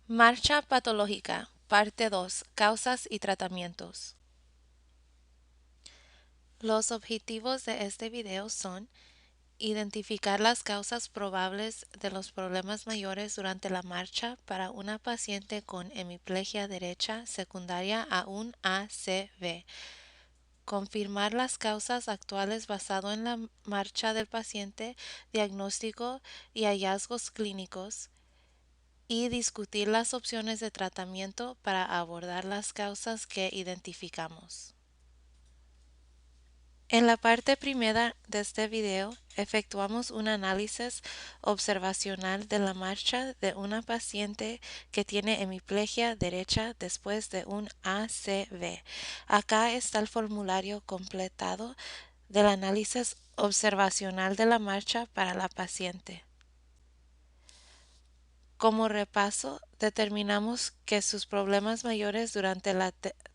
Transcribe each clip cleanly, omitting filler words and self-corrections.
Marcha patológica, parte 2, causas y tratamientos. Los objetivos de este video son identificar las causas probables de los problemas mayores durante la marcha para una paciente con hemiplegia derecha secundaria a un ACV, confirmar las causas actuales basado en la marcha del paciente, diagnóstico y hallazgos clínicos, y discutir las opciones de tratamiento para abordar las causas que identificamos. En la parte primera de este video, efectuamos un análisis observacional de la marcha de una paciente que tiene hemiplegia derecha después de un ACV. Acá está el formulario completado del análisis observacional de la marcha para la paciente. Como repaso, determinamos que sus problemas mayores durante la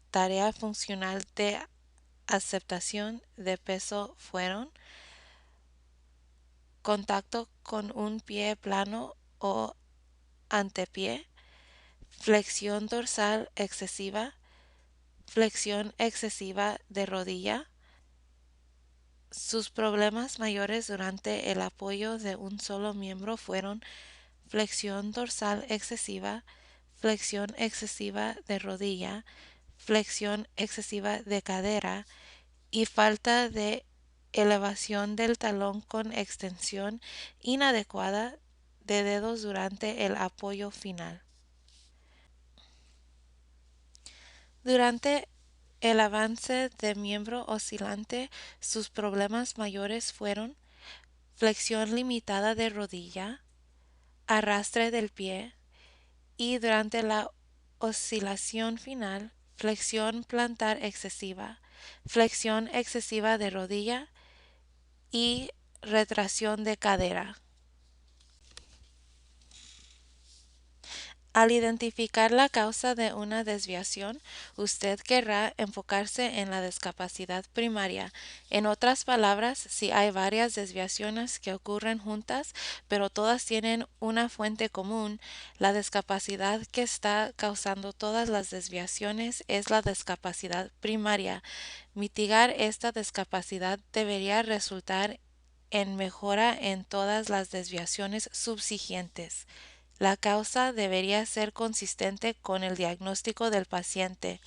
tarea funcional de aceptación de peso fueron contacto con un pie plano o antepié, flexión dorsal excesiva, flexión excesiva de rodilla. Sus problemas mayores durante el apoyo de un solo miembro fueron flexión dorsal excesiva, flexión excesiva de rodilla, flexión excesiva de cadera y falta de elevación del talón con extensión inadecuada de dedos durante el apoyo final. Durante el avance de miembro oscilante, sus problemas mayores fueron flexión limitada de rodilla, arrastre del pie y durante la oscilación final, flexión plantar excesiva, flexión excesiva de rodilla y retracción de cadera. Al identificar la causa de una desviación, usted querrá enfocarse en la discapacidad primaria. En otras palabras, si hay varias desviaciones que ocurren juntas, pero todas tienen una fuente común, la discapacidad que está causando todas las desviaciones es la discapacidad primaria. Mitigar esta discapacidad debería resultar en mejora en todas las desviaciones subsiguientes. La causa debería ser consistente con el diagnóstico del paciente.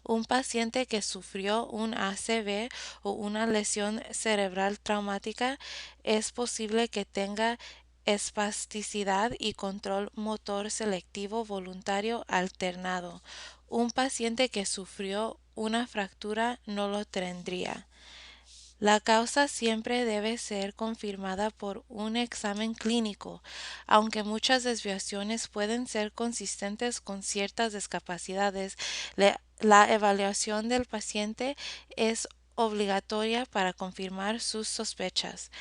Un paciente que sufrió un ACV o una lesión cerebral traumática es posible que tenga espasticidad y control motor selectivo voluntario alternado. Un paciente que sufrió una fractura no lo tendría. La causa siempre debe ser confirmada por un examen clínico, aunque muchas desviaciones pueden ser consistentes con ciertas discapacidades. La evaluación del paciente es obligatoria para confirmar sus sospechas.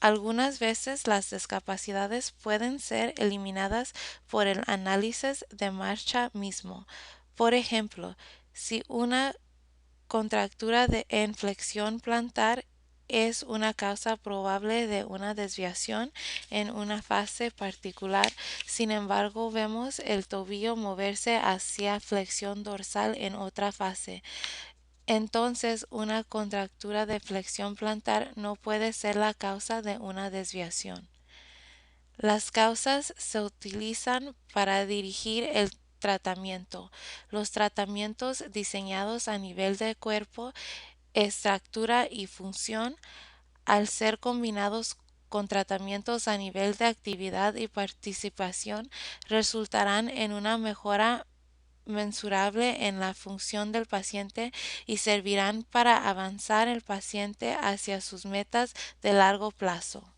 Algunas veces las discapacidades pueden ser eliminadas por el análisis de marcha mismo. Por ejemplo, si una contractura en flexión plantar es una causa probable de una desviación en una fase particular. Sin embargo, vemos el tobillo moverse hacia flexión dorsal en otra fase. Entonces, una contractura de flexión plantar no puede ser la causa de una desviación. Las causas se utilizan para dirigir el tratamiento. Los tratamientos diseñados a nivel de cuerpo, estructura y función, al ser combinados con tratamientos a nivel de actividad y participación, resultarán en una mejora mensurable en la función del paciente y servirán para avanzar el paciente hacia sus metas de largo plazo.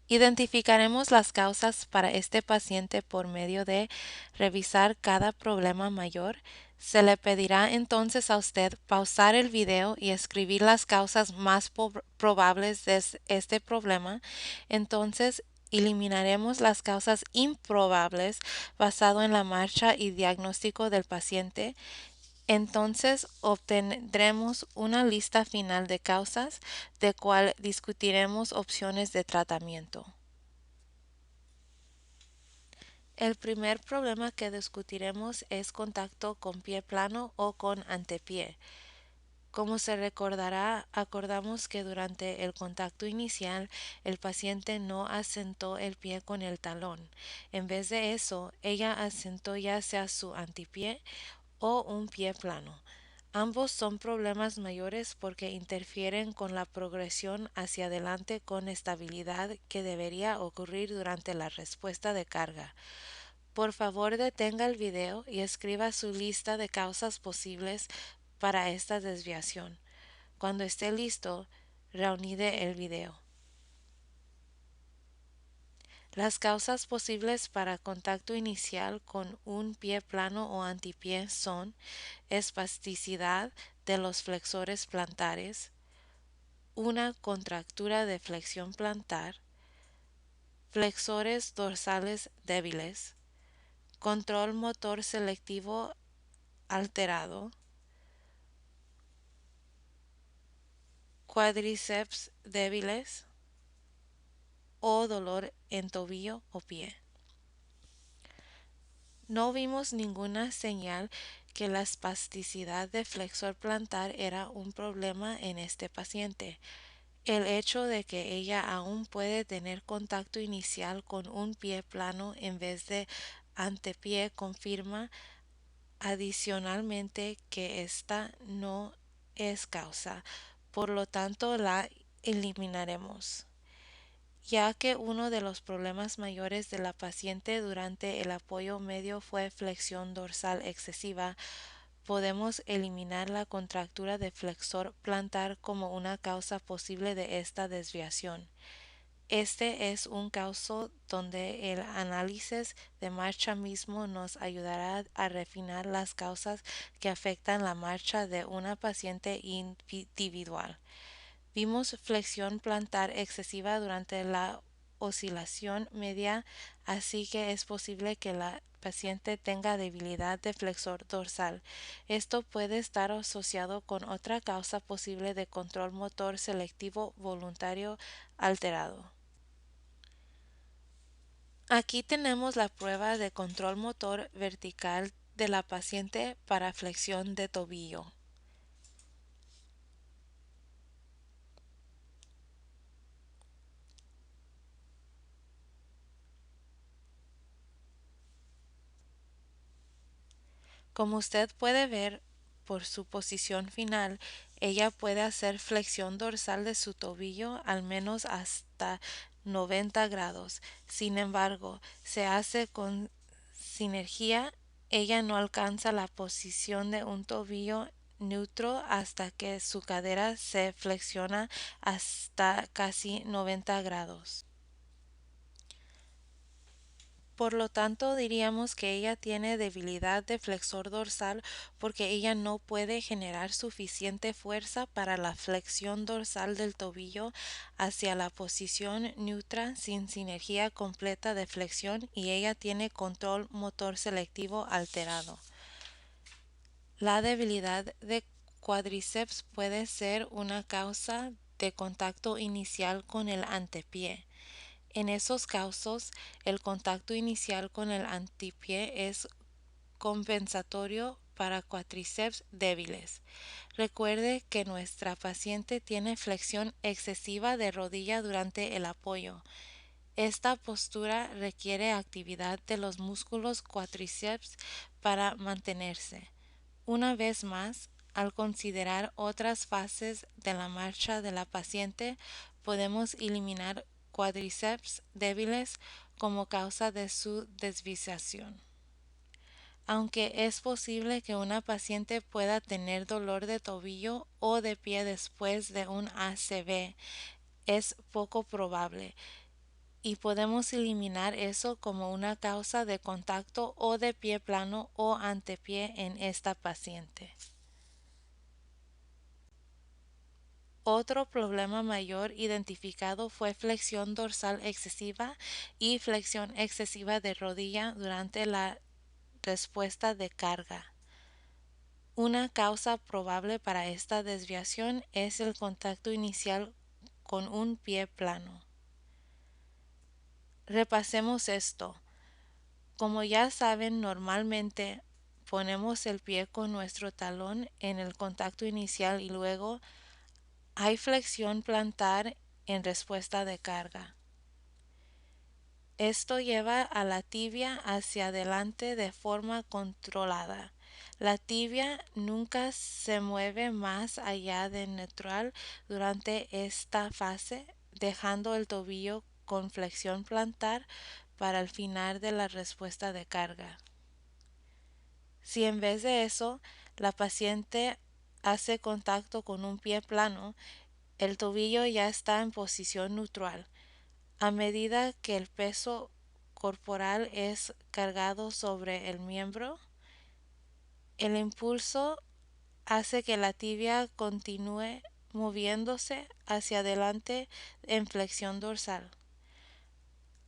Identificaremos las causas para este paciente por medio de revisar cada problema mayor. Se le pedirá entonces a usted pausar el video y escribir las causas más probables de este problema. Entonces eliminaremos las causas improbables basado en la marcha y diagnóstico del paciente. Entonces obtendremos una lista final de causas, de cual discutiremos opciones de tratamiento. El primer problema que discutiremos es contacto con pie plano o con antepié. Como se recordará, acordamos que durante el contacto inicial el paciente no asentó el pie con el talón. En vez de eso, ella asentó ya sea su antepié o un pie plano. Ambos son problemas mayores porque interfieren con la progresión hacia adelante con estabilidad que debería ocurrir durante la respuesta de carga. Por favor, detenga el video y escriba su lista de causas posibles para esta desviación. Cuando esté listo, reanide el video. Las causas posibles para contacto inicial con un pie plano o antipié son espasticidad de los flexores plantares, una contractura de flexión plantar, flexores dorsales débiles, control motor selectivo alterado, cuádriceps débiles o dolor en tobillo o pie. No vimos ninguna señal que la espasticidad de flexor plantar era un problema en este paciente. El hecho de que ella aún puede tener contacto inicial con un pie plano en vez de antepié confirma adicionalmente que esta no es causa, por lo tanto la eliminaremos. Ya que uno de los problemas mayores de la paciente durante el apoyo medio fue flexión dorsal excesiva, podemos eliminar la contractura de flexor plantar como una causa posible de esta desviación. Este es un caso donde el análisis de marcha mismo nos ayudará a refinar las causas que afectan la marcha de una paciente individual. Vimos flexión plantar excesiva durante la oscilación media, así que es posible que la paciente tenga debilidad de flexor dorsal. Esto puede estar asociado con otra causa posible de control motor selectivo voluntario alterado. Aquí tenemos la prueba de control motor vertical de la paciente para flexión de tobillo. Como usted puede ver por su posición final, ella puede hacer flexión dorsal de su tobillo al menos hasta 90 grados. Sin embargo, se hace con sinergia, ella no alcanza la posición de un tobillo neutro hasta que su cadera se flexiona hasta casi 90 grados. Por lo tanto, diríamos que ella tiene debilidad de flexor dorsal porque ella no puede generar suficiente fuerza para la flexión dorsal del tobillo hacia la posición neutra sin sinergia completa de flexión y ella tiene control motor selectivo alterado. La debilidad de cuádriceps puede ser una causa de contacto inicial con el antepié. En esos casos, el contacto inicial con el antepié es compensatorio para cuádriceps débiles. Recuerde que nuestra paciente tiene flexión excesiva de rodilla durante el apoyo. Esta postura requiere actividad de los músculos cuádriceps para mantenerse. Una vez más, al considerar otras fases de la marcha de la paciente, podemos eliminar cuádriceps débiles como causa de su desviación. Aunque es posible que una paciente pueda tener dolor de tobillo o de pie después de un ACV, es poco probable y podemos eliminar eso como una causa de contacto o de pie plano o antepié en esta paciente. Otro problema mayor identificado fue flexión dorsal excesiva y flexión excesiva de rodilla durante la respuesta de carga. Una causa probable para esta desviación es el contacto inicial con un pie plano. Repasemos esto. Como ya saben, normalmente ponemos el pie con nuestro talón en el contacto inicial y luego hay flexión plantar en respuesta de carga. Esto lleva a la tibia hacia adelante de forma controlada. La tibia nunca se mueve más allá de neutral durante esta fase, dejando el tobillo con flexión plantar para el final de la respuesta de carga. Si en vez de eso la paciente hace contacto con un pie plano, el tobillo ya está en posición neutral. A medida que el peso corporal es cargado sobre el miembro, el impulso hace que la tibia continúe moviéndose hacia adelante en flexión dorsal.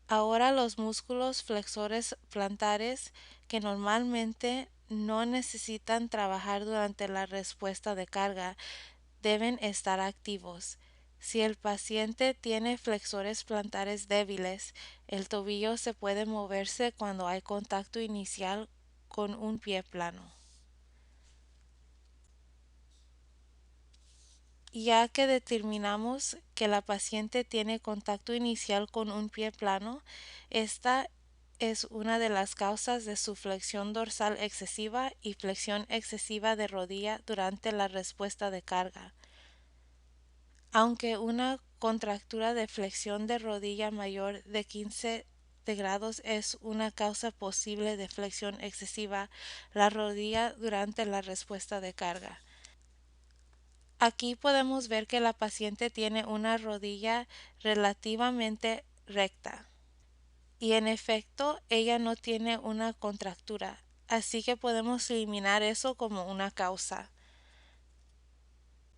Ahora los músculos flexores plantares, que normalmente no necesitan trabajar durante la respuesta de carga, deben estar activos. Si el paciente tiene flexores plantares débiles, el tobillo se puede moverse cuando hay contacto inicial con un pie plano. Ya que determinamos que la paciente tiene contacto inicial con un pie plano, esta es una de las causas de su flexión dorsal excesiva y flexión excesiva de rodilla durante la respuesta de carga. Aunque una contractura de flexión de rodilla mayor de 15 de grados es una causa posible de flexión excesiva la rodilla durante la respuesta de carga. Aquí podemos ver que la paciente tiene una rodilla relativamente recta y en efecto ella no tiene una contractura, así que podemos eliminar eso como una causa.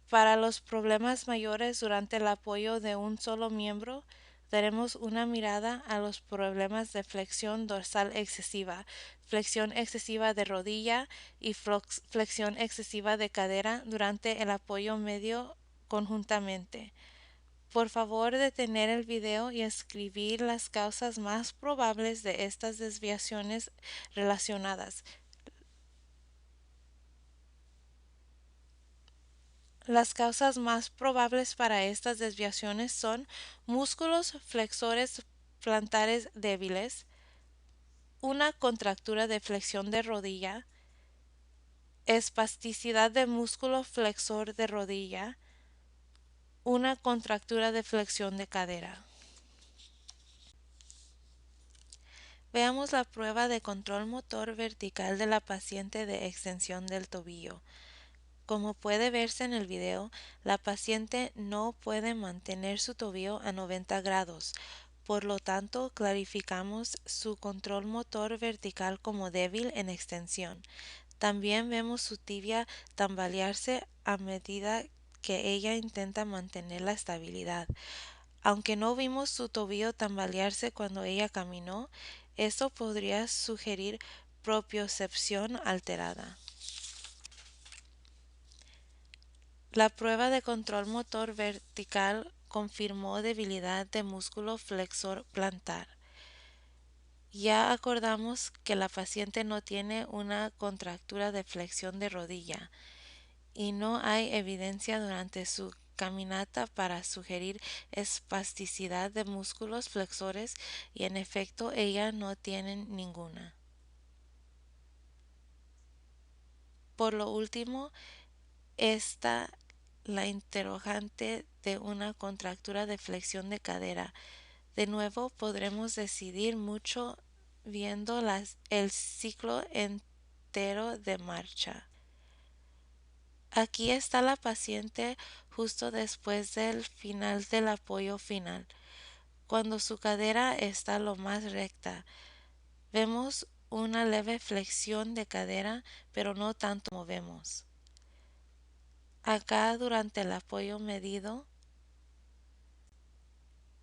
Para los problemas mayores durante el apoyo de un solo miembro, daremos una mirada a los problemas de flexión dorsal excesiva, flexión excesiva de rodilla y flexión excesiva de cadera durante el apoyo medio conjuntamente. Por favor, detener el video y escribir las causas más probables de estas desviaciones relacionadas. Las causas más probables para estas desviaciones son músculos flexores plantares débiles, una contractura de flexión de rodilla, espasticidad de músculo flexor de rodilla, una contractura de flexión de cadera. Veamos la prueba de control motor vertical de la paciente de extensión del tobillo. Como puede verse en el video, la paciente no puede mantener su tobillo a 90 grados, por lo tanto clarificamos su control motor vertical como débil en extensión. También vemos su tibia tambalearse a medida que ella intenta mantener la estabilidad. Aunque no vimos su tobillo tambalearse cuando ella caminó, esto podría sugerir propiocepción alterada. La prueba de control motor vertical confirmó debilidad de músculo flexor plantar. Ya acordamos que la paciente no tiene una contractura de flexión de rodilla y no hay evidencia durante su caminata para sugerir espasticidad de músculos flexores y en efecto ella no tiene ninguna. Por lo último, está la interrogante de una contractura de flexión de cadera. De nuevo podremos decidir mucho viendo el ciclo entero de marcha. Aquí está la paciente justo después del final del apoyo final, cuando su cadera está lo más recta. Vemos una leve flexión de cadera, pero no tanto como vemos. Acá durante el apoyo medido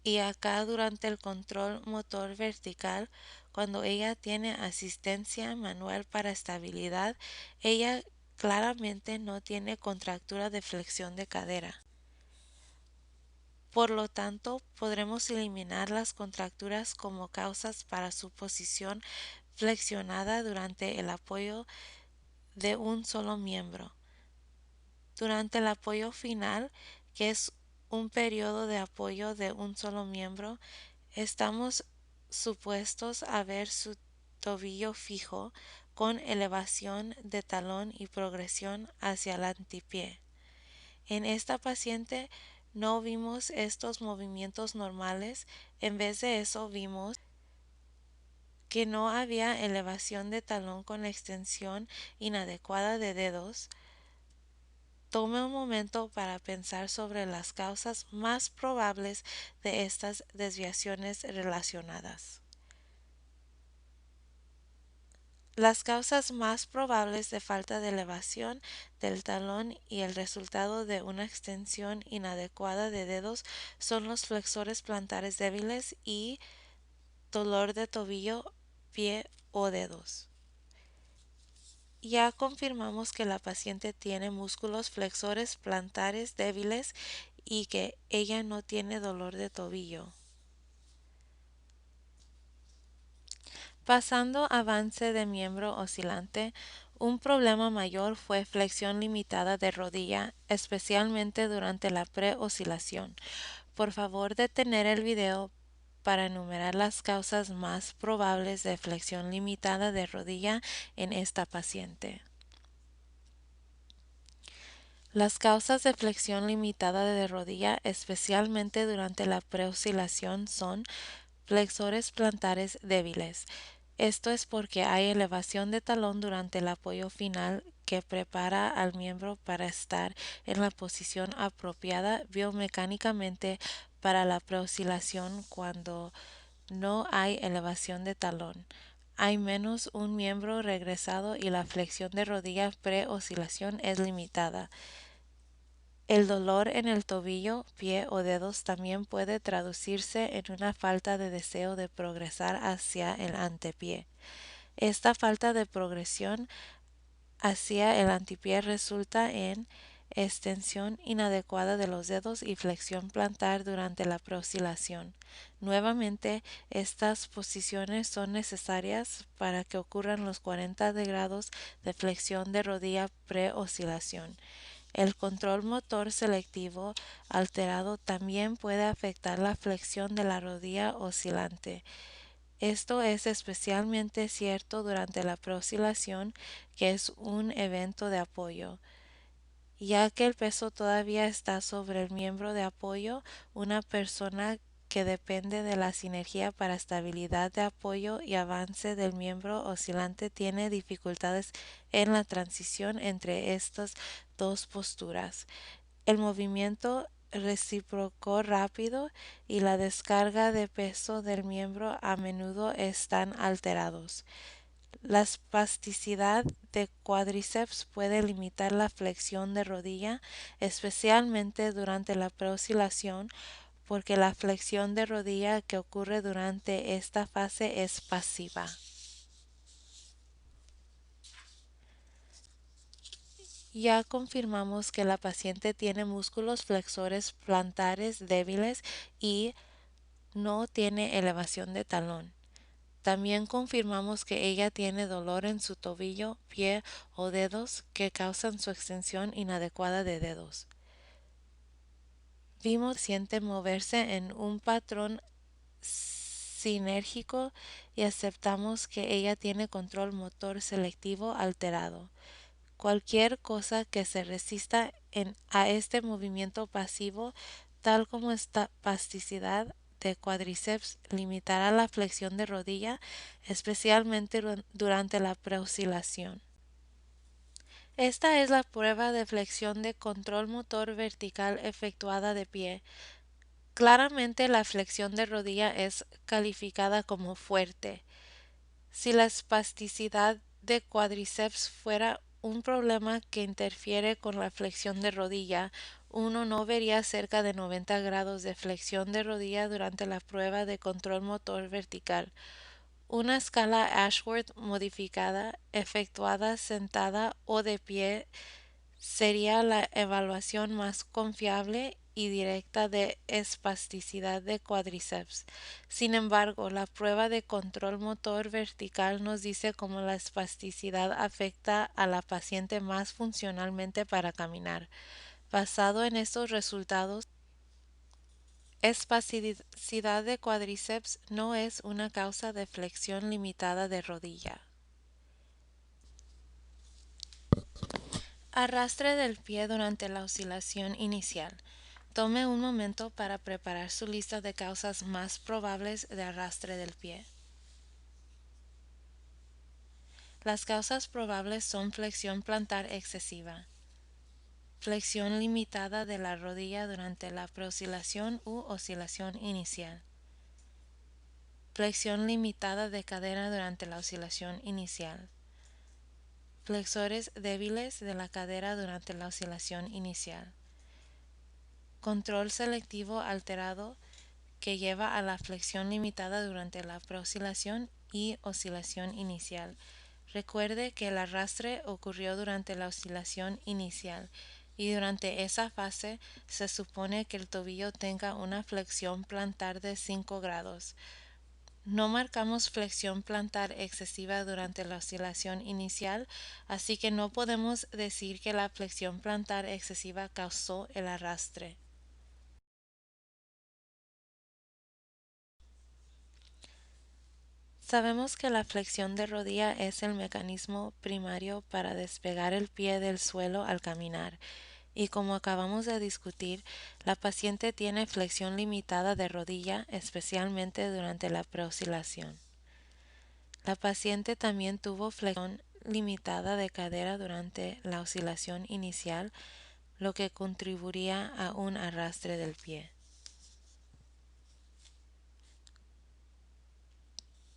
y acá durante el control motor vertical, cuando ella tiene asistencia manual para estabilidad, ella claramente no tiene contractura de flexión de cadera. Por lo tanto, podremos eliminar las contracturas como causas para su posición flexionada durante el apoyo de un solo miembro. Durante el apoyo final, que es un periodo de apoyo de un solo miembro, estamos supuestos a ver su tobillo fijo con elevación de talón y progresión hacia el antepié. En esta paciente no vimos estos movimientos normales, en vez de eso vimos que no había elevación de talón con extensión inadecuada de dedos. Tome un momento para pensar sobre las causas más probables de estas desviaciones relacionadas. Las causas más probables de falta de elevación del talón y el resultado de una extensión inadecuada de dedos son los flexores plantares débiles y dolor de tobillo, pie o dedos. Ya confirmamos que la paciente tiene músculos flexores plantares débiles y que ella no tiene dolor de tobillo. Pasando avance de miembro oscilante, un problema mayor fue flexión limitada de rodilla, especialmente durante la pre-oscilación. Por favor, detener el video para enumerar las causas más probables de flexión limitada de rodilla en esta paciente. Las causas de flexión limitada de rodilla, especialmente durante la preoscilación, son flexores plantares débiles. Esto es porque hay elevación de talón durante el apoyo final que prepara al miembro para estar en la posición apropiada biomecánicamente para la preoscilación cuando no hay elevación de talón. Hay menos un miembro regresado y la flexión de rodilla pre-oscilación es limitada. El dolor en el tobillo, pie o dedos también puede traducirse en una falta de deseo de progresar hacia el antepié. Esta falta de progresión hacia el antepié resulta en extensión inadecuada de los dedos y flexión plantar durante la preoscilación. Nuevamente, estas posiciones son necesarias para que ocurran los 40 grados de flexión de rodilla preoscilación. El control motor selectivo alterado también puede afectar la flexión de la rodilla oscilante. Esto es especialmente cierto durante la preoscilación, que es un evento de apoyo. Ya que el peso todavía está sobre el miembro de apoyo, una persona que depende de la sinergia para estabilidad de apoyo y avance del miembro oscilante tiene dificultades en la transición entre estas dos posturas. El movimiento recíproco rápido y la descarga de peso del miembro a menudo están alterados. La espasticidad de cuádriceps puede limitar la flexión de rodilla, especialmente durante la preoscilación, porque la flexión de rodilla que ocurre durante esta fase es pasiva. Ya confirmamos que la paciente tiene músculos flexores plantares débiles y no tiene elevación de talón. También confirmamos que ella tiene dolor en su tobillo, pie o dedos que causan su extensión inadecuada de dedos. Vimos a la paciente moverse en un patrón sinérgico y aceptamos que ella tiene control motor selectivo alterado. Cualquier cosa que se resista a este movimiento pasivo, tal como esta plasticidad de cuádriceps, limitará la flexión de rodilla, especialmente durante la preoscilación. Esta es la prueba de flexión de control motor vertical efectuada de pie. Claramente la flexión de rodilla es calificada como fuerte. Si la espasticidad de cuádriceps fuera un problema que interfiere con la flexión de rodilla, uno no vería cerca de 90 grados de flexión de rodilla durante la prueba de control motor vertical. Una escala Ashworth modificada, efectuada sentada o de pie, sería la evaluación más confiable y directa de espasticidad de cuádriceps. Sin embargo, la prueba de control motor vertical nos dice cómo la espasticidad afecta a la paciente más funcionalmente para caminar. Basado en estos resultados, espasticidad de cuádriceps no es una causa de flexión limitada de rodilla. Arrastre del pie durante la oscilación inicial. Tome un momento para preparar su lista de causas más probables de arrastre del pie. Las causas probables son flexión plantar excesiva, flexión limitada de la rodilla durante la preoscilación u oscilación inicial, flexión limitada de cadera durante la oscilación inicial, flexores débiles de la cadera durante la oscilación inicial, control selectivo alterado que lleva a la flexión limitada durante la preoscilación y oscilación inicial. Recuerde que el arrastre ocurrió durante la oscilación inicial y durante esa fase se supone que el tobillo tenga una flexión plantar de 5 grados. No marcamos flexión plantar excesiva durante la oscilación inicial, así que no podemos decir que la flexión plantar excesiva causó el arrastre. Sabemos que la flexión de rodilla es el mecanismo primario para despegar el pie del suelo al caminar, y como acabamos de discutir, la paciente tiene flexión limitada de rodilla, especialmente durante la preoscilación. La paciente también tuvo flexión limitada de cadera durante la oscilación inicial, lo que contribuiría a un arrastre del pie.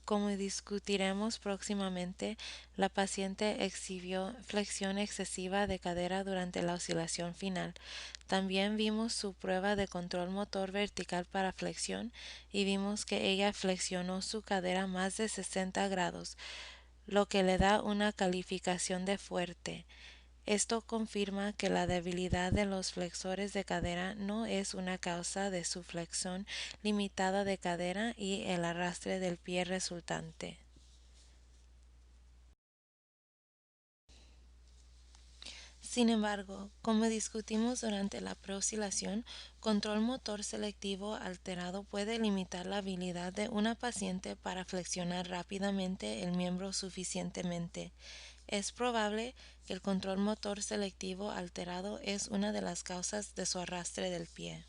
Como discutiremos próximamente, la paciente exhibió flexión excesiva de cadera durante la oscilación final. También vimos su prueba de control motor vertical para flexión y vimos que ella flexionó su cadera más de 60 grados, lo que le da una calificación de fuerte. Esto confirma que la debilidad de los flexores de cadera no es una causa de su flexión limitada de cadera y el arrastre del pie resultante. Sin embargo, como discutimos durante la preoscilación, control motor selectivo alterado puede limitar la habilidad de una paciente para flexionar rápidamente el miembro suficientemente. Es probable que el control motor selectivo alterado es una de las causas de su arrastre del pie.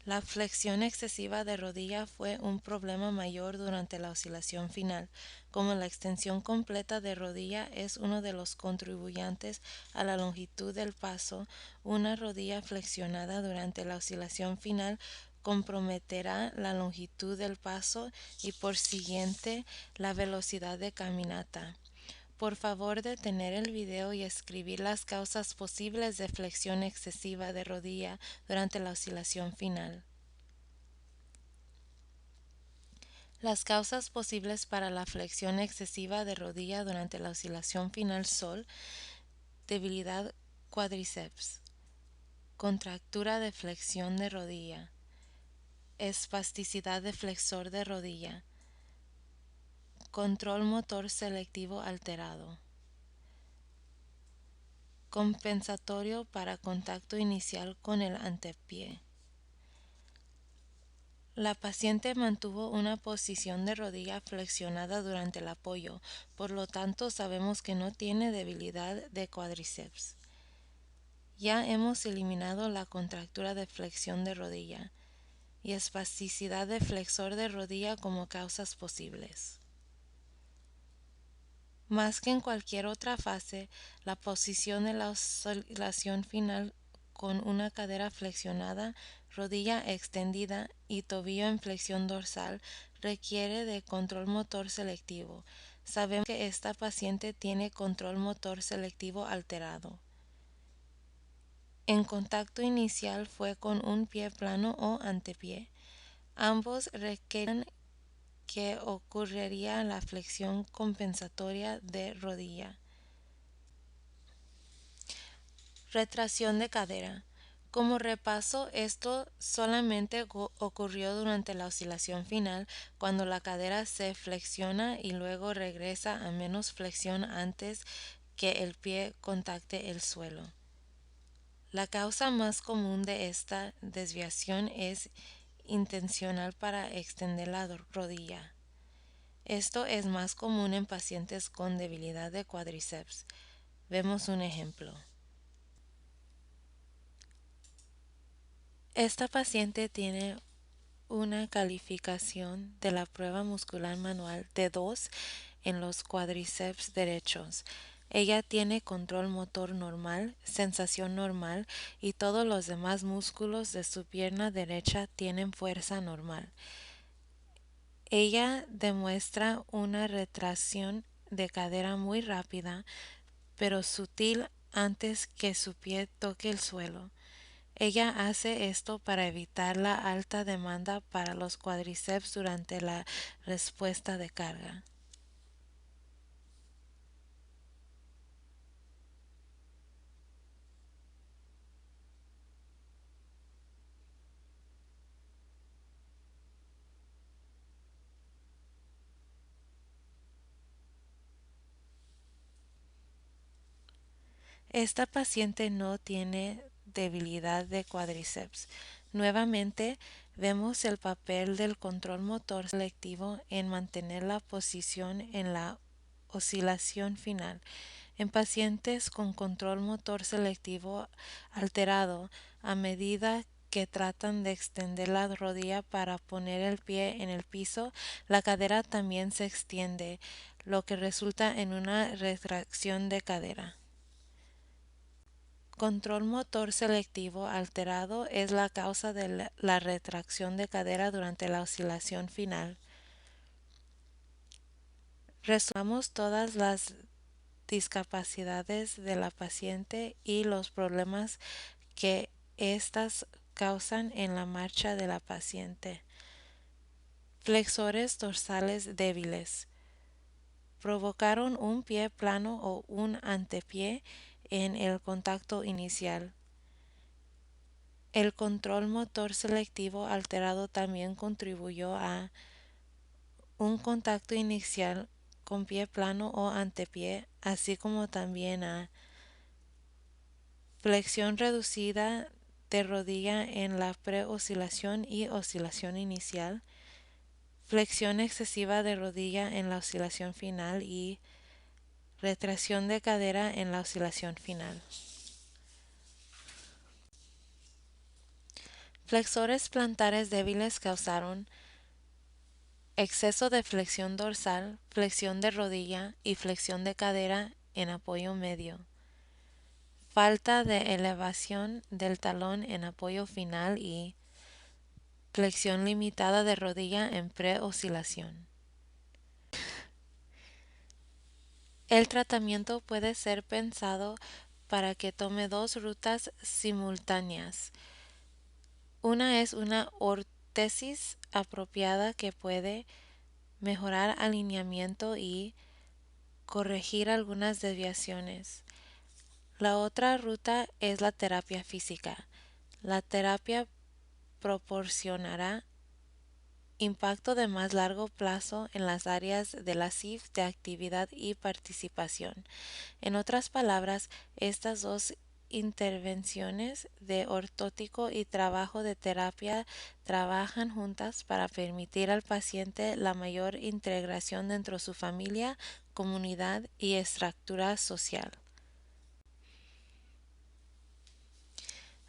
La flexión excesiva de rodilla fue un problema mayor durante la oscilación final, como la extensión completa de rodilla es uno de los contribuyentes a la longitud del paso. Una rodilla flexionada durante la oscilación final comprometerá la longitud del paso y por siguiente la velocidad de caminata. Por favor, detener el video y escribir las causas posibles de flexión excesiva de rodilla durante la oscilación final. Las causas posibles para la flexión excesiva de rodilla durante la oscilación final son debilidad cuádriceps, contractura de flexión de rodilla, espasticidad de flexor de rodilla, control motor selectivo alterado, compensatorio para contacto inicial con el antepié. La paciente mantuvo una posición de rodilla flexionada durante el apoyo, por lo tanto sabemos que no tiene debilidad de cuádriceps. Ya hemos eliminado la contractura de flexión de rodilla y espasticidad de flexor de rodilla como causas posibles. Más que en cualquier otra fase, la posición de la oscilación final con una cadera flexionada, rodilla extendida y tobillo en flexión dorsal requiere de control motor selectivo. Sabemos que esta paciente tiene control motor selectivo alterado. En contacto inicial fue con un pie plano o antepié. Ambos requerían que ocurriría la flexión compensatoria de rodilla. Retracción de cadera. Como repaso, esto solamente ocurrió durante la oscilación final, cuando la cadera se flexiona y luego regresa a menos flexión antes que el pie contacte el suelo. La causa más común de esta desviación es intencional para extender la rodilla. Esto es más común en pacientes con debilidad de cuádriceps. Vemos un ejemplo. Esta paciente tiene una calificación de la prueba muscular manual de 2 en los cuádriceps derechos. Ella tiene control motor normal, sensación normal y todos los demás músculos de su pierna derecha tienen fuerza normal. Ella demuestra una retracción de cadera muy rápida, pero sutil antes que su pie toque el suelo. Ella hace esto para evitar la alta demanda para los cuádriceps durante la respuesta de carga. Esta paciente no tiene debilidad de cuádriceps. Nuevamente, vemos el papel del control motor selectivo en mantener la posición en la oscilación final. En pacientes con control motor selectivo alterado, a medida que tratan de extender la rodilla para poner el pie en el piso, la cadera también se extiende, lo que resulta en una retracción de cadera. Control motor selectivo alterado es la causa de la retracción de cadera durante la oscilación final. Resumamos todas las discapacidades de la paciente y los problemas que éstas causan en la marcha de la paciente. Flexores dorsales débiles. Provocaron un pie plano o un antepié en el contacto inicial. El control motor selectivo alterado también contribuyó a un contacto inicial con pie plano o antepié, así como también a flexión reducida de rodilla en la preoscilación y oscilación inicial, flexión excesiva de rodilla en la oscilación final y retracción de cadera en la oscilación final. Flexores plantares débiles causaron exceso de flexión dorsal, flexión de rodilla y flexión de cadera en apoyo medio. Falta de elevación del talón en apoyo final y flexión limitada de rodilla en preoscilación. El tratamiento puede ser pensado para que tome dos rutas simultáneas. Una es una órtesis apropiada que puede mejorar alineamiento y corregir algunas desviaciones. La otra ruta es la terapia física. La terapia proporcionará impacto de más largo plazo en las áreas de la CIF de actividad y participación. En otras palabras, estas dos intervenciones de ortótico y trabajo de terapia trabajan juntas para permitir al paciente la mayor integración dentro de su familia, comunidad y estructura social.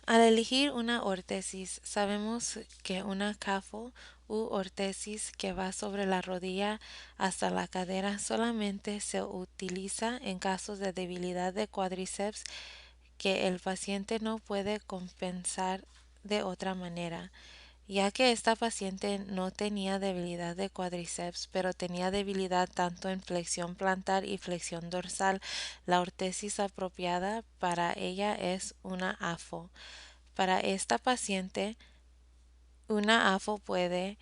Al elegir una órtesis, sabemos que una CAFO u órtesis que va sobre la rodilla hasta la cadera solamente se utiliza en casos de debilidad de cuádriceps que el paciente no puede compensar de otra manera. Ya que esta paciente no tenía debilidad de cuádriceps, pero tenía debilidad tanto en flexión plantar y flexión dorsal, la órtesis apropiada para ella es una AFO. Para esta paciente, una AFO puede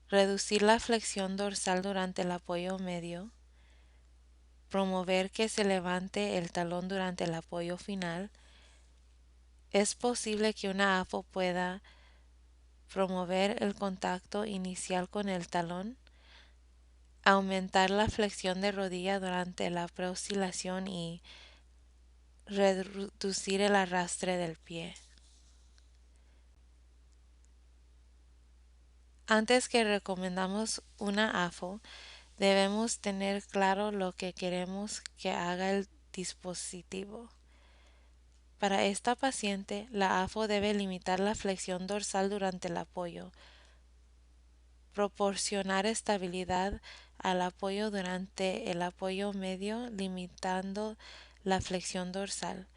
reducir la flexión dorsal durante el apoyo medio, promover que se levante el talón durante el apoyo final, Es posible que una AFO pueda promover el contacto inicial con el talón, aumentar la flexión de rodilla durante la preoscilación y reducir el arrastre del pie. Antes que recomendamos una AFO, debemos tener claro lo que queremos que haga el dispositivo. Para esta paciente, la AFO debe limitar la flexión dorsal durante el apoyo, proporcionar estabilidad al apoyo durante el apoyo medio, limitando la flexión dorsal,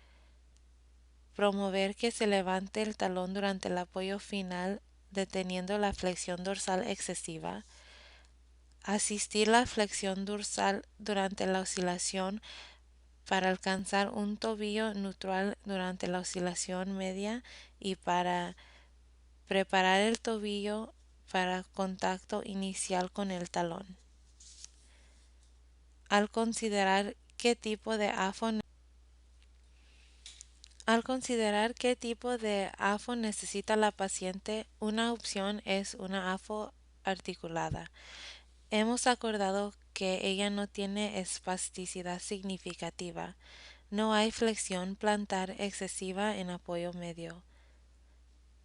promover que se levante el talón durante el apoyo final, deteniendo la flexión dorsal excesiva, asistir la flexión dorsal durante la oscilación para alcanzar un tobillo neutral durante la oscilación media y para preparar el tobillo para contacto inicial con el talón. Al considerar qué tipo de AFO necesita la paciente, una opción es una AFO articulada. Hemos acordado que ella no tiene espasticidad significativa. No hay flexión plantar excesiva en apoyo medio.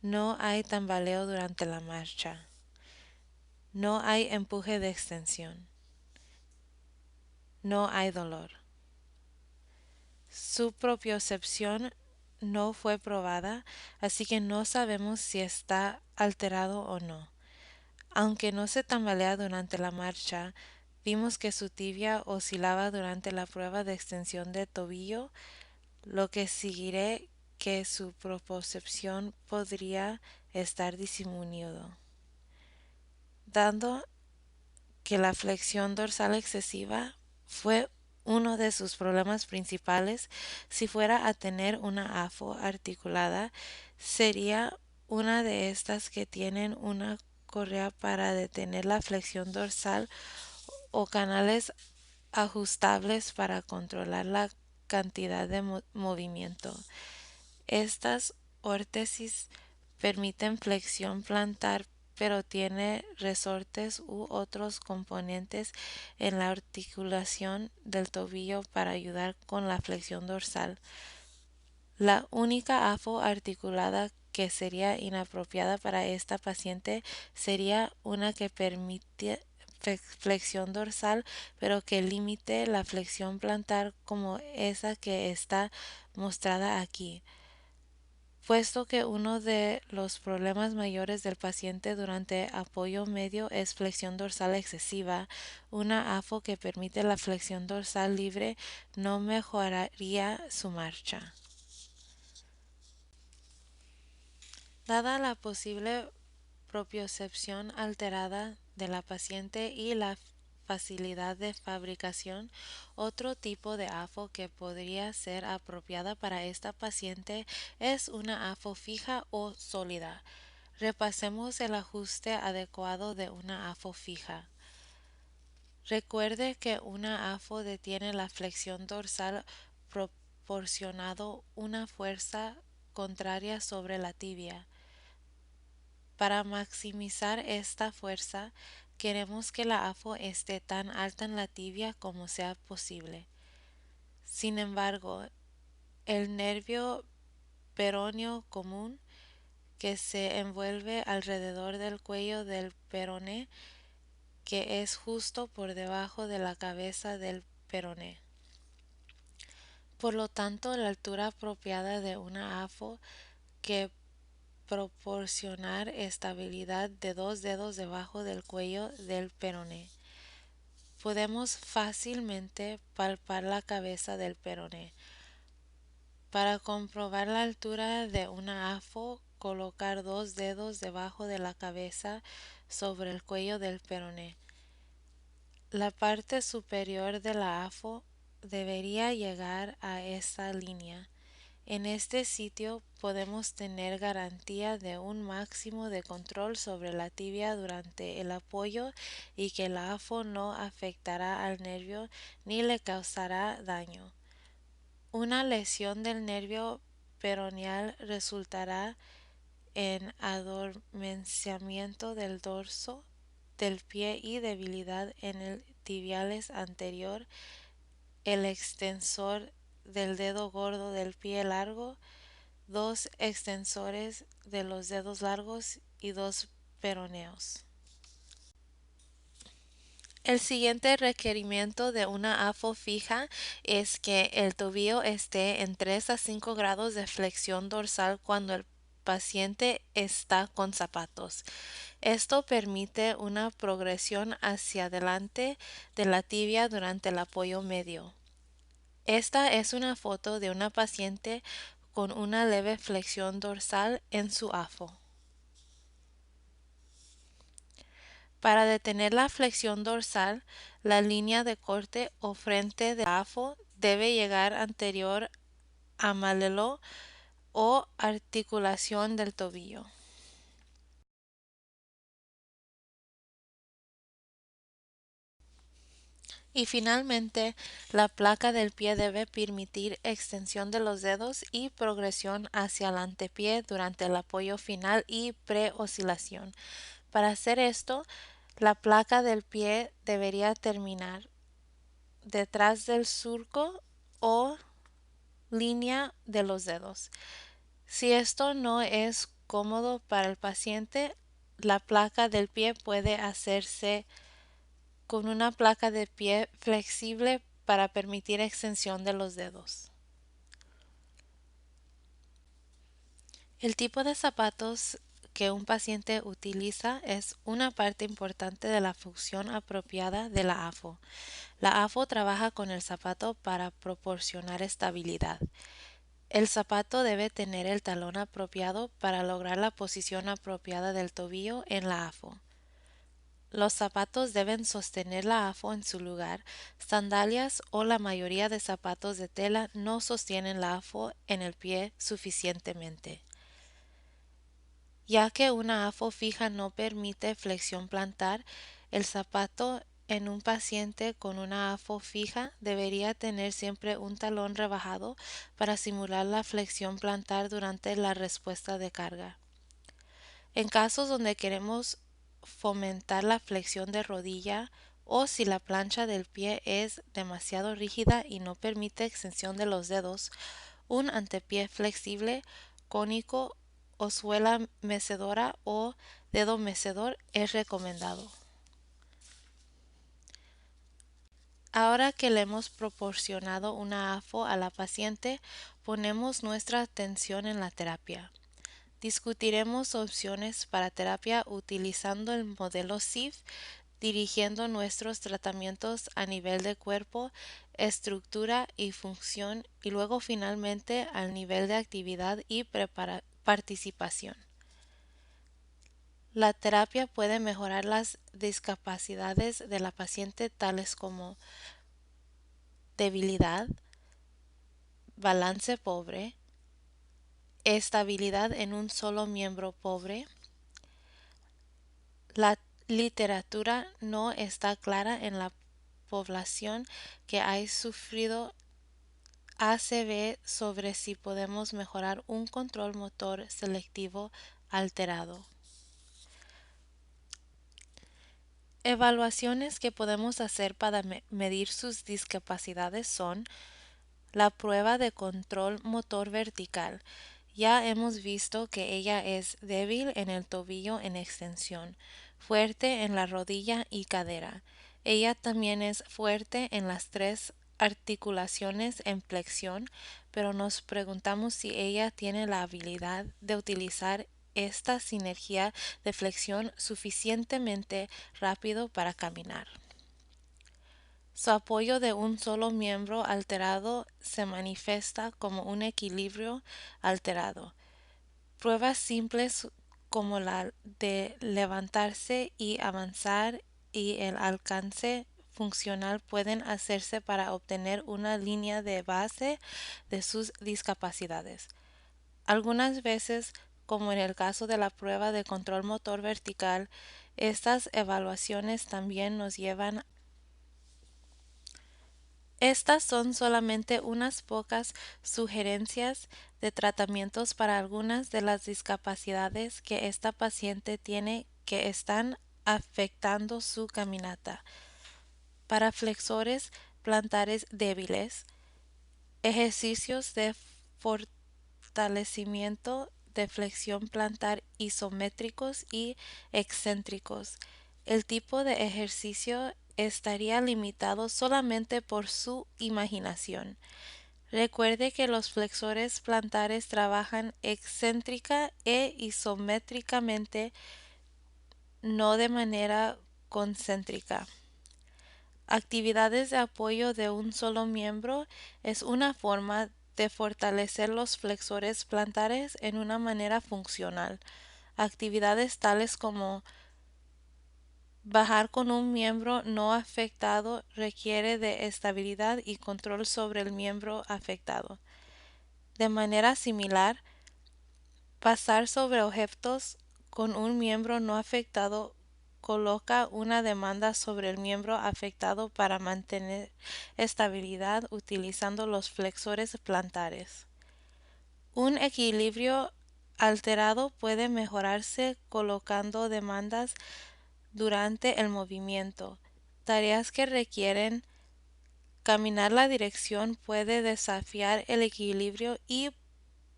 No hay tambaleo durante la marcha. No hay empuje de extensión. No hay dolor. Su propiocepción no fue probada, así que no sabemos si está alterado o no. Aunque no se tambalea durante la marcha, vimos que su tibia oscilaba durante la prueba de extensión de tobillo, lo que seguiré que su propiocepción podría estar disminuido. Dado que la flexión dorsal excesiva fue uno de sus problemas principales, si fuera a tener una AFO articulada, sería una de estas que tienen una correa para detener la flexión dorsal o canales ajustables para controlar la cantidad de movimiento. Estas órtesis permiten flexión plantar, pero tiene resortes u otros componentes en la articulación del tobillo para ayudar con la flexión dorsal. La única AFO articulada que sería inapropiada para esta paciente sería una que permite flexión dorsal, pero que limite la flexión plantar como esa que está mostrada aquí. Puesto que uno de los problemas mayores del paciente durante apoyo medio es flexión dorsal excesiva, una AFO que permite la flexión dorsal libre no mejoraría su marcha. Dada la posible propiocepción alterada de la paciente y la facilidad de fabricación, otro tipo de AFO que podría ser apropiada para esta paciente es una AFO fija o sólida. Repasemos el ajuste adecuado de una AFO fija. Recuerde que una AFO detiene la flexión dorsal proporcionando una fuerza contraria sobre la tibia. Para maximizar esta fuerza, queremos que la AFO esté tan alta en la tibia como sea posible. Sin embargo, el nervio peroneo común que se envuelve alrededor del cuello del peroné, que es justo por debajo de la cabeza del peroné. Por lo tanto, la altura apropiada de una AFO que proporcionar estabilidad de 2 dedos debajo del cuello del peroné. Podemos fácilmente palpar la cabeza del peroné. Para comprobar la altura de una AFO, colocar 2 dedos debajo de la cabeza sobre el cuello del peroné. La parte superior de la AFO debería llegar a esa línea. En este sitio podemos tener garantía de un máximo de control sobre la tibia durante el apoyo y que la AFO no afectará al nervio ni le causará daño. Una lesión del nervio peroneal resultará en adormecimiento del dorso del pie y debilidad en el tibiales anterior, el extensor del dedo gordo del pie largo, dos extensores de los dedos largos y dos peroneos. El siguiente requerimiento de una AFO fija es que el tobillo esté en 3 a 5 grados de flexión dorsal cuando el paciente está con zapatos. Esto permite una progresión hacia adelante de la tibia durante el apoyo medio. Esta es una foto de una paciente con una leve flexión dorsal en su AFO. Para detener la flexión dorsal, la línea de corte o frente del AFO debe llegar anterior a malelo o articulación del tobillo. Y finalmente, la placa del pie debe permitir extensión de los dedos y progresión hacia el antepié durante el apoyo final y pre-oscilación. Para hacer esto, la placa del pie debería terminar detrás del surco o línea de los dedos. Si esto no es cómodo para el paciente, la placa del pie puede hacerse con una placa de pie flexible para permitir extensión de los dedos. El tipo de zapatos que un paciente utiliza es una parte importante de la función apropiada de la AFO. La AFO trabaja con el zapato para proporcionar estabilidad. El zapato debe tener el talón apropiado para lograr la posición apropiada del tobillo en la AFO. Los zapatos deben sostener la AFO en su lugar. Sandalias o la mayoría de zapatos de tela no sostienen la AFO en el pie suficientemente. Ya que una AFO fija no permite flexión plantar, el zapato en un paciente con una AFO fija debería tener siempre un talón rebajado para simular la flexión plantar durante la respuesta de carga. En casos donde queremos fomentar la flexión de rodilla o si la plancha del pie es demasiado rígida y no permite extensión de los dedos, un antepié flexible, cónico o suela mecedora o dedo mecedor es recomendado. Ahora que le hemos proporcionado una AFO a la paciente, ponemos nuestra atención en la terapia. Discutiremos opciones para terapia utilizando el modelo SIF, dirigiendo nuestros tratamientos a nivel de cuerpo, estructura y función y luego finalmente al nivel de actividad y participación. La terapia puede mejorar las discapacidades de la paciente tales como debilidad, balance pobre, estabilidad en un solo miembro pobre. La literatura no está clara en la población que ha sufrido ACV sobre si podemos mejorar un control motor selectivo alterado. Evaluaciones que podemos hacer para medir sus discapacidades son la prueba de control motor vertical. Ya hemos visto que ella es débil en el tobillo en extensión, fuerte en la rodilla y cadera. Ella también es fuerte en las tres articulaciones en flexión, pero nos preguntamos si ella tiene la habilidad de utilizar esta sinergia de flexión suficientemente rápido para caminar. Su apoyo de un solo miembro alterado se manifiesta como un equilibrio alterado. Pruebas simples como la de levantarse y avanzar y el alcance funcional pueden hacerse para obtener una línea de base de sus discapacidades. Algunas veces, como en el caso de la prueba de control motor vertical, estas evaluaciones también nos llevan Estas son solamente unas pocas sugerencias de tratamientos para algunas de las discapacidades que esta paciente tiene que están afectando su caminata. Para flexores plantares débiles, ejercicios de fortalecimiento de flexión plantar isométricos y excéntricos. El tipo de ejercicio estaría limitado solamente por su imaginación. Recuerde que los flexores plantares trabajan excéntrica e isométricamente, no de manera concéntrica. Actividades de apoyo de un solo miembro es una forma de fortalecer los flexores plantares en una manera funcional. Actividades tales como bajar con un miembro no afectado requiere de estabilidad y control sobre el miembro afectado. De manera similar, pasar sobre objetos con un miembro no afectado coloca una demanda sobre el miembro afectado para mantener estabilidad utilizando los flexores plantares. Un equilibrio alterado puede mejorarse colocando demandas durante el movimiento. Tareas que requieren caminar la dirección puede desafiar el equilibrio y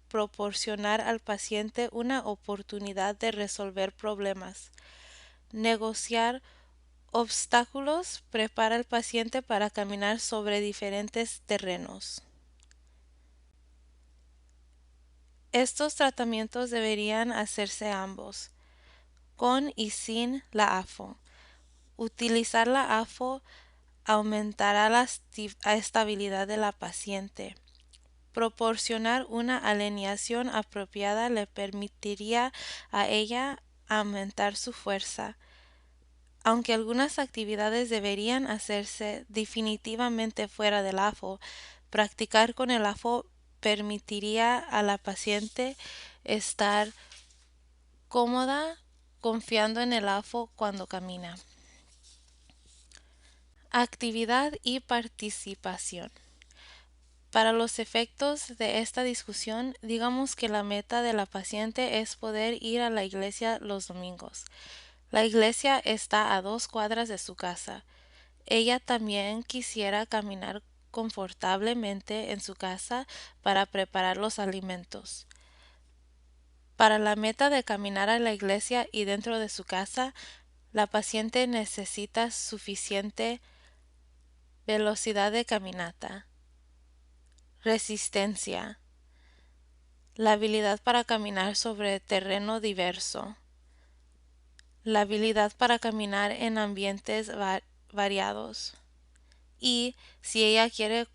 proporcionar al paciente una oportunidad de resolver problemas. Negociar obstáculos prepara al paciente para caminar sobre diferentes terrenos. Estos tratamientos deberían hacerse ambos, con y sin la AFO. Utilizar la AFO aumentará la estabilidad de la paciente. Proporcionar una alineación apropiada le permitiría a ella aumentar su fuerza. Aunque algunas actividades deberían hacerse definitivamente fuera del AFO, practicar con el AFO permitiría a la paciente estar cómoda confiando en el AFO cuando camina. Actividad y participación. Para los efectos de esta discusión, digamos que la meta de la paciente es poder ir a la iglesia los domingos. La iglesia está a 2 cuadras de su casa. Ella también quisiera caminar confortablemente en su casa para preparar los alimentos. Para la meta de caminar a la iglesia y dentro de su casa, la paciente necesita suficiente velocidad de caminata, resistencia, la habilidad para caminar sobre terreno diverso, la habilidad para caminar en ambientes variados y, si ella quiere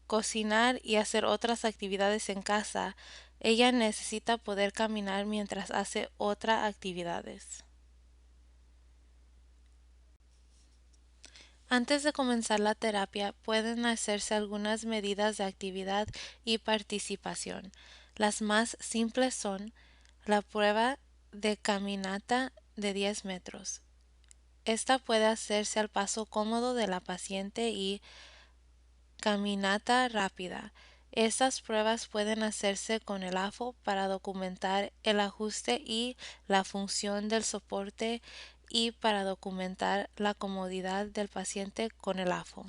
cocinar y hacer otras actividades en casa, ella necesita poder caminar mientras hace otras actividades. Antes de comenzar la terapia, pueden hacerse algunas medidas de actividad y participación. Las más simples son la prueba de caminata de 10 metros. Esta puede hacerse al paso cómodo de la paciente y caminata rápida. Estas pruebas pueden hacerse con el AFO para documentar el ajuste y la función del soporte y para documentar la comodidad del paciente con el AFO.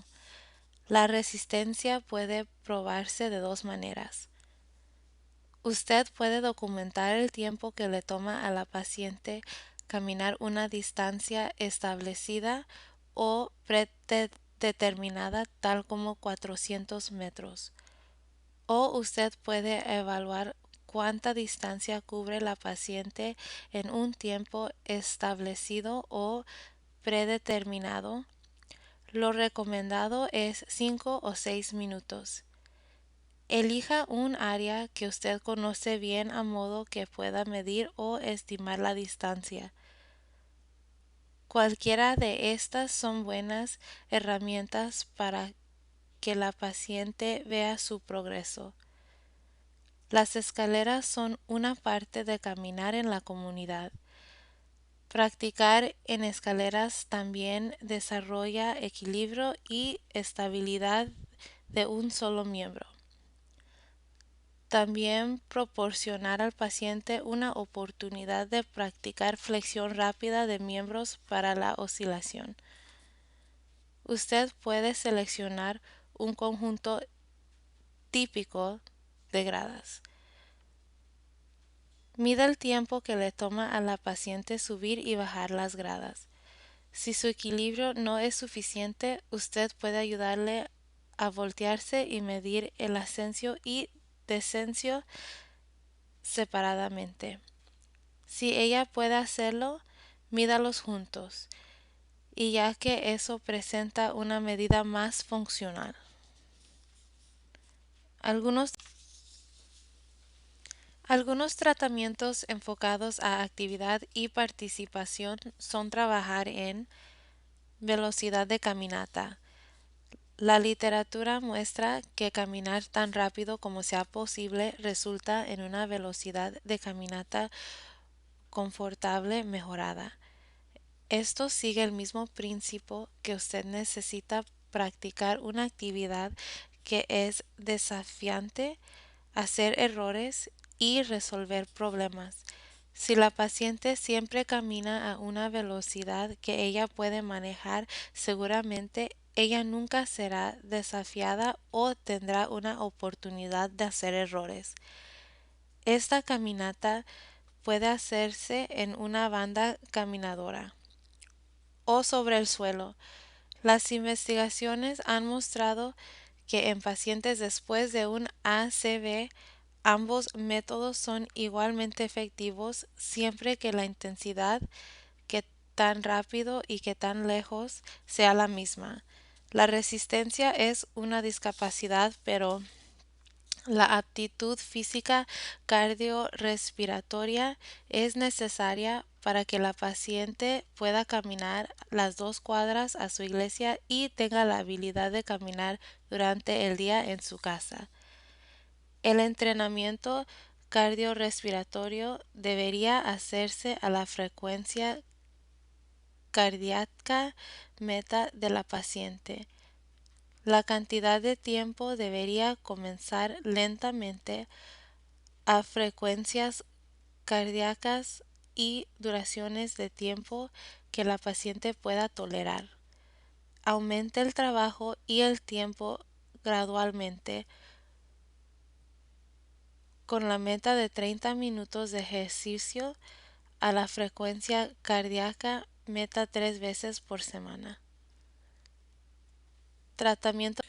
La resistencia puede probarse de 2 maneras. Usted puede documentar el tiempo que le toma a la paciente caminar una distancia establecida o predeterminada tal como 400 metros. O usted puede evaluar cuánta distancia cubre la paciente en un tiempo establecido o predeterminado. Lo recomendado es 5 o 6 minutos. Elija un área que usted conoce bien a modo que pueda medir o estimar la distancia. Cualquiera de estas son buenas herramientas para que la paciente vea su progreso. Las escaleras son una parte de caminar en la comunidad. Practicar en escaleras también desarrolla equilibrio y estabilidad de un solo miembro. También proporcionar al paciente una oportunidad de practicar flexión rápida de miembros para la oscilación. Usted puede seleccionar un conjunto típico de gradas. Mida el tiempo que le toma a la paciente subir y bajar las gradas. Si su equilibrio no es suficiente, usted puede ayudarle a voltearse y medir el ascenso y descenso separadamente. Si ella puede hacerlo, mídalos juntos, y ya que eso presenta una medida más funcional. Algunos tratamientos enfocados a actividad y participación son trabajar en velocidad de caminata. La literatura muestra que caminar tan rápido como sea posible resulta en una velocidad de caminata confortable mejorada. Esto sigue el mismo principio que usted necesita practicar una actividad que es desafiante, hacer errores y resolver problemas. Si la paciente siempre camina a una velocidad que ella puede manejar, seguramente ella nunca será desafiada o tendrá una oportunidad de hacer errores. Esta caminata puede hacerse en una banda caminadora o sobre el suelo. Las investigaciones han mostrado que en pacientes después de un ACV ambos métodos son igualmente efectivos siempre que la intensidad, que tan rápido y que tan lejos, sea la misma. La resistencia es una discapacidad, pero la aptitud física cardiorrespiratoria es necesaria para que la paciente pueda caminar las 2 cuadras a su iglesia y tenga la habilidad de caminar durante el día en su casa. El entrenamiento cardiorrespiratorio debería hacerse a la frecuencia cardíaca meta de la paciente. La cantidad de tiempo debería comenzar lentamente a frecuencias cardíacas y duraciones de tiempo que la paciente pueda tolerar. Aumente el trabajo y el tiempo gradualmente con la meta de 30 minutos de ejercicio a la frecuencia cardíaca meta 3 veces por semana. Tratamiento.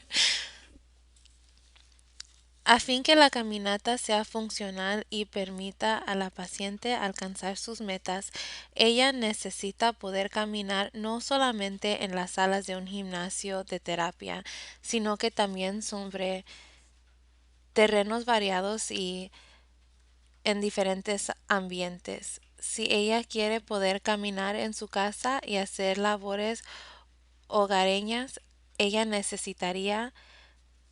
A fin que la caminata sea funcional y permita a la paciente alcanzar sus metas, ella necesita poder caminar no solamente en las salas de un gimnasio de terapia, sino que también sobre terrenos variados y en diferentes ambientes. Si ella quiere poder caminar en su casa y hacer labores hogareñas, ella necesitaría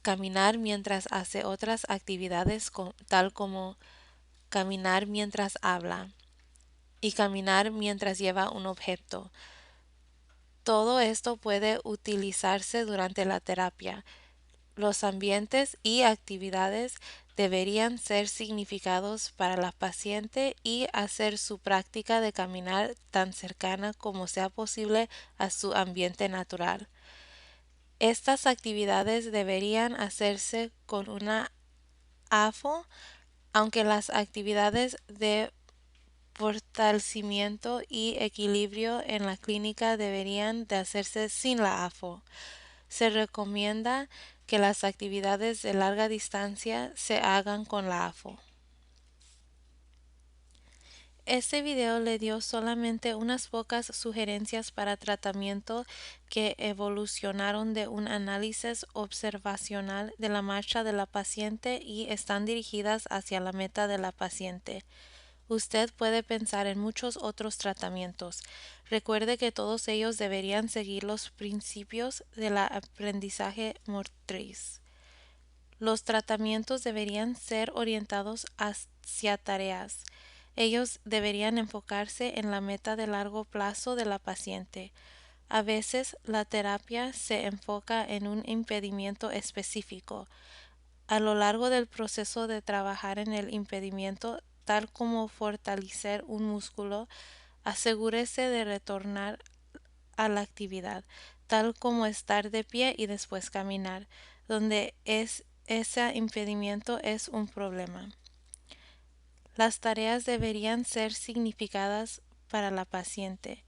caminar mientras hace otras actividades tal como caminar mientras habla y caminar mientras lleva un objeto. Todo esto puede utilizarse durante la terapia. Los ambientes y actividades deberían ser significados para la paciente y hacer su práctica de caminar tan cercana como sea posible a su ambiente natural. Estas actividades deberían hacerse con una AFO, aunque las actividades de fortalecimiento y equilibrio en la clínica deberían de hacerse sin la AFO. Se recomienda que las actividades de larga distancia se hagan con la AFO. Este video le dio solamente unas pocas sugerencias para tratamiento que evolucionaron de un análisis observacional de la marcha de la paciente y están dirigidas hacia la meta de la paciente. Usted puede pensar en muchos otros tratamientos. Recuerde que todos ellos deberían seguir los principios del aprendizaje motriz. Los tratamientos deberían ser orientados hacia tareas. Ellos deberían enfocarse en la meta de largo plazo de la paciente. A veces la terapia se enfoca en un impedimento específico. A lo largo del proceso de trabajar en el impedimento, tal como fortalecer un músculo, asegúrese de retornar a la actividad, tal como estar de pie y después caminar, donde ese impedimento es un problema. Las tareas deberían ser significadas para la paciente.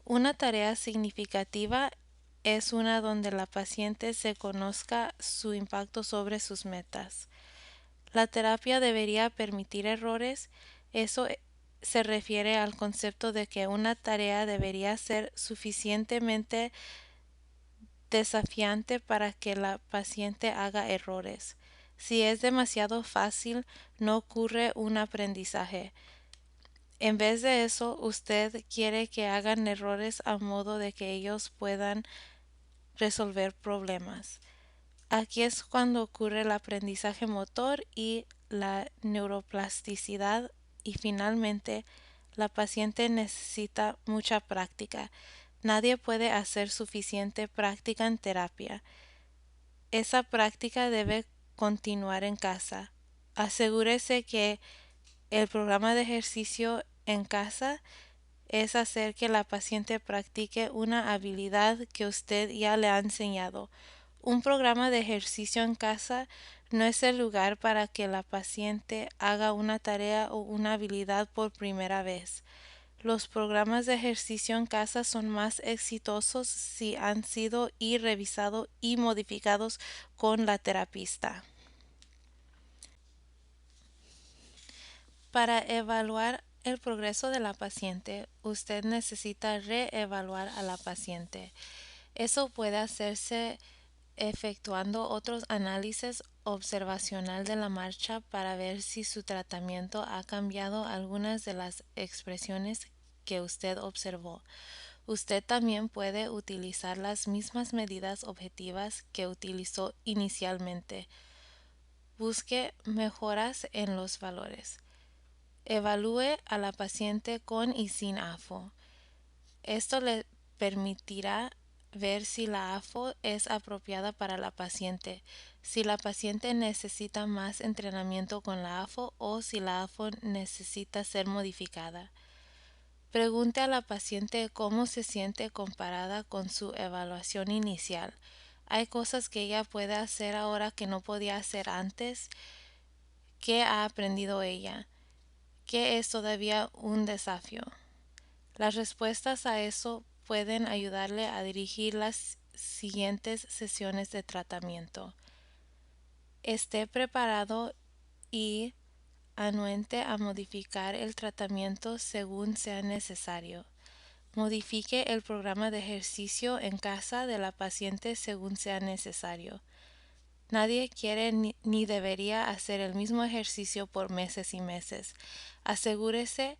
Una tarea significativa es una donde la paciente se conozca su impacto sobre sus metas. La terapia debería permitir errores. Eso se refiere al concepto de que una tarea debería ser suficientemente desafiante para que la paciente haga errores. Si es demasiado fácil, no ocurre un aprendizaje. En vez de eso, usted quiere que hagan errores a modo de que ellos puedan resolver problemas. Aquí es cuando ocurre el aprendizaje motor y la neuroplasticidad y finalmente la paciente necesita mucha práctica. Nadie puede hacer suficiente práctica en terapia. Esa práctica debe continuar en casa. Asegúrese que el programa de ejercicio en casa es hacer que la paciente practique una habilidad que usted ya le ha enseñado. Un programa de ejercicio en casa no es el lugar para que la paciente haga una tarea o una habilidad por primera vez. Los programas de ejercicio en casa son más exitosos si han sido revisados y modificados con la terapista. Para evaluar el progreso de la paciente, usted necesita reevaluar a la paciente. Eso puede hacerse efectuando otros análisis observacional de la marcha para ver si su tratamiento ha cambiado algunas de las expresiones que usted observó. Usted también puede utilizar las mismas medidas objetivas que utilizó inicialmente. Busque mejoras en los valores. Evalúe a la paciente con y sin AFO. Esto le permitirá ver si la AFO es apropiada para la paciente, si la paciente necesita más entrenamiento con la AFO o si la AFO necesita ser modificada. Pregunte a la paciente cómo se siente comparada con su evaluación inicial. ¿Hay cosas que ella puede hacer ahora que no podía hacer antes? ¿Qué ha aprendido ella? ¿Qué es todavía un desafío? Las respuestas a eso pueden ayudarle a dirigir las siguientes sesiones de tratamiento. Esté preparado y anuente a modificar el tratamiento según sea necesario. Modifique el programa de ejercicio en casa de la paciente según sea necesario. Nadie quiere ni debería hacer el mismo ejercicio por meses y meses. Asegúrese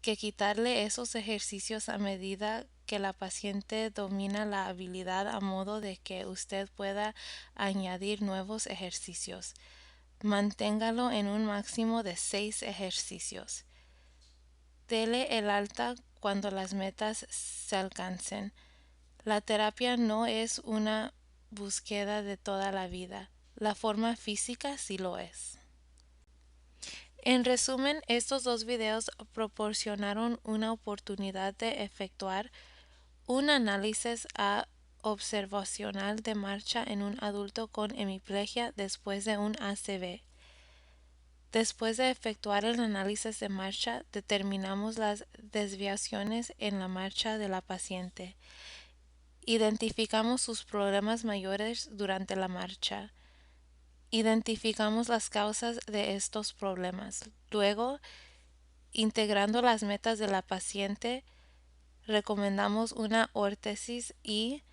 que quitarle esos ejercicios a medida que la paciente domina la habilidad a modo de que usted pueda añadir nuevos ejercicios. Manténgalo en un máximo de 6 ejercicios. Dele el alta cuando las metas se alcancen. La terapia no es una búsqueda de toda la vida. La forma física sí lo es. En resumen, estos dos videos proporcionaron una oportunidad de efectuar un análisis observacional de marcha en un adulto con hemiplegia después de un ACV. Después de efectuar el análisis de marcha, determinamos las desviaciones en la marcha de la paciente. Identificamos sus problemas mayores durante la marcha. Identificamos las causas de estos problemas. Luego, integrando las metas de la paciente, recomendamos una órtesis y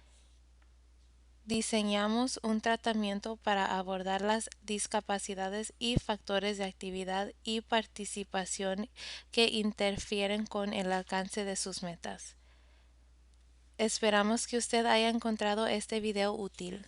diseñamos un tratamiento para abordar las discapacidades y factores de actividad y participación que interfieren con el alcance de sus metas. Esperamos que usted haya encontrado este video útil.